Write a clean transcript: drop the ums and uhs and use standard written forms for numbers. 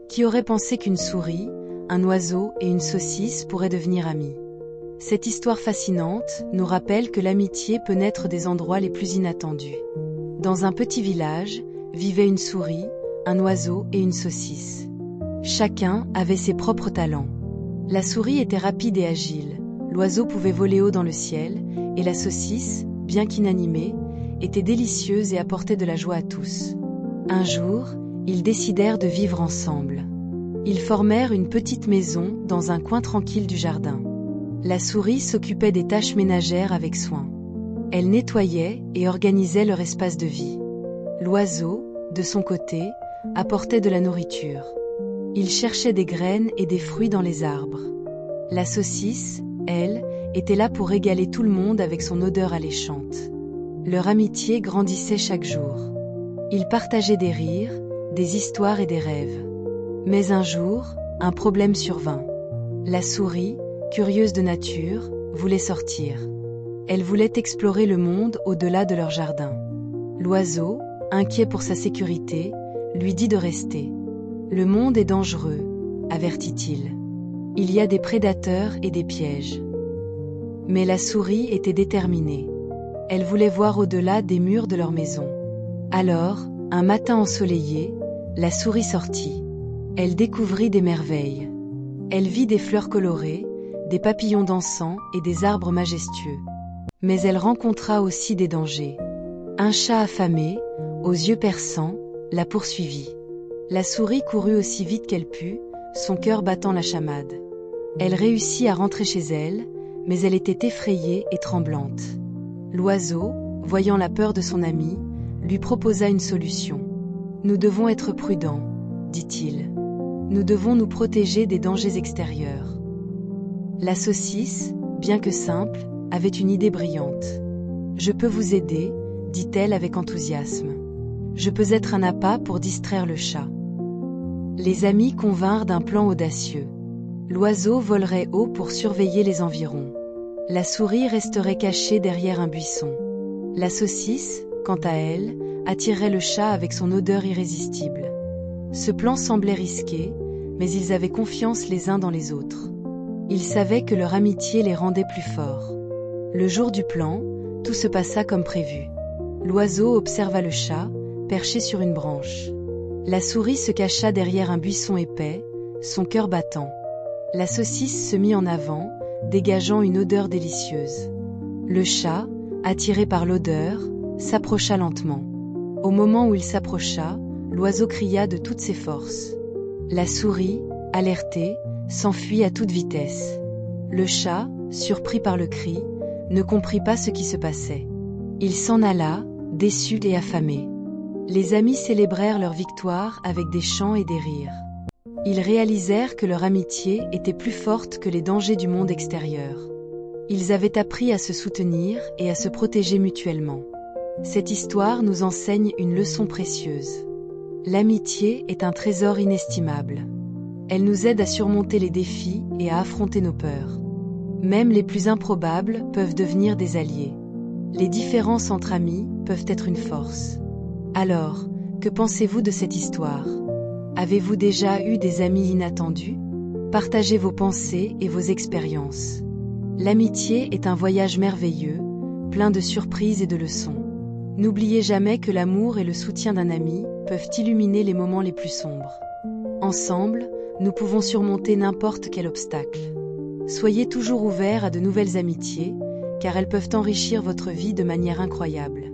Qui aurait pensé qu'une souris, un oiseau et une saucisse pourraient devenir amis? Cette histoire fascinante nous rappelle que l'amitié peut naître des endroits les plus inattendus. Dans un petit village, vivaient une souris, un oiseau et une saucisse. Chacun avait ses propres talents. La souris était rapide et agile, l'oiseau pouvait voler haut dans le ciel, et la saucisse, bien qu'inanimée, était délicieuse et apportait de la joie à tous. Un jour, ils décidèrent de vivre ensemble. Ils formèrent une petite maison dans un coin tranquille du jardin. La souris s'occupait des tâches ménagères avec soin. Elle nettoyait et organisait leur espace de vie. L'oiseau, de son côté, apportait de la nourriture. Il cherchait des graines et des fruits dans les arbres. La saucisse, elle, était là pour régaler tout le monde avec son odeur alléchante. Leur amitié grandissait chaque jour. Ils partageaient des rires, des histoires et des rêves. Mais un jour, un problème survint. La souris, curieuse de nature, voulait sortir. Elle voulait explorer le monde au-delà de leur jardin. L'oiseau, inquiet pour sa sécurité, lui dit de rester. « Le monde est dangereux, avertit-il. Il y a des prédateurs et des pièges. » Mais la souris était déterminée. Elle voulait voir au-delà des murs de leur maison. Alors, un matin ensoleillé, la souris sortit. Elle découvrit des merveilles. Elle vit des fleurs colorées, des papillons dansants et des arbres majestueux. Mais elle rencontra aussi des dangers. Un chat affamé, aux yeux perçants, la poursuivit. La souris courut aussi vite qu'elle put, son cœur battant la chamade. Elle réussit à rentrer chez elle, mais elle était effrayée et tremblante. L'oiseau, voyant la peur de son ami, lui proposa une solution. « Nous devons être prudents, dit-il. Nous devons nous protéger des dangers extérieurs. » La saucisse, bien que simple, avait une idée brillante. « Je peux vous aider, dit-elle avec enthousiasme. Je peux être un appât pour distraire le chat. » Les amis convinrent d'un plan audacieux. L'oiseau volerait haut pour surveiller les environs. La souris resterait cachée derrière un buisson. La saucisse, quant à elle, attirerait le chat avec son odeur irrésistible. Ce plan semblait risqué, mais ils avaient confiance les uns dans les autres. Ils savaient que leur amitié les rendait plus forts. Le jour du plan, tout se passa comme prévu. L'oiseau observa le chat, perché sur une branche. La souris se cacha derrière un buisson épais, son cœur battant. La saucisse se mit en avant, dégageant une odeur délicieuse. Le chat, attiré par l'odeur, s'approcha lentement. Au moment où il s'approcha, l'oiseau cria de toutes ses forces. La souris, alertée, s'enfuit à toute vitesse. Le chat, surpris par le cri, ne comprit pas ce qui se passait. Il s'en alla, déçu et affamé. Les amis célébrèrent leur victoire avec des chants et des rires. Ils réalisèrent que leur amitié était plus forte que les dangers du monde extérieur. Ils avaient appris à se soutenir et à se protéger mutuellement. Cette histoire nous enseigne une leçon précieuse. L'amitié est un trésor inestimable. Elle nous aide à surmonter les défis et à affronter nos peurs. Même les plus improbables peuvent devenir des alliés. Les différences entre amis peuvent être une force. Alors, que pensez-vous de cette histoire ? Avez-vous déjà eu des amis inattendus ? Partagez vos pensées et vos expériences. L'amitié est un voyage merveilleux, plein de surprises et de leçons. N'oubliez jamais que l'amour et le soutien d'un ami peuvent illuminer les moments les plus sombres. Ensemble, nous pouvons surmonter n'importe quel obstacle. Soyez toujours ouverts à de nouvelles amitiés, car elles peuvent enrichir votre vie de manière incroyable.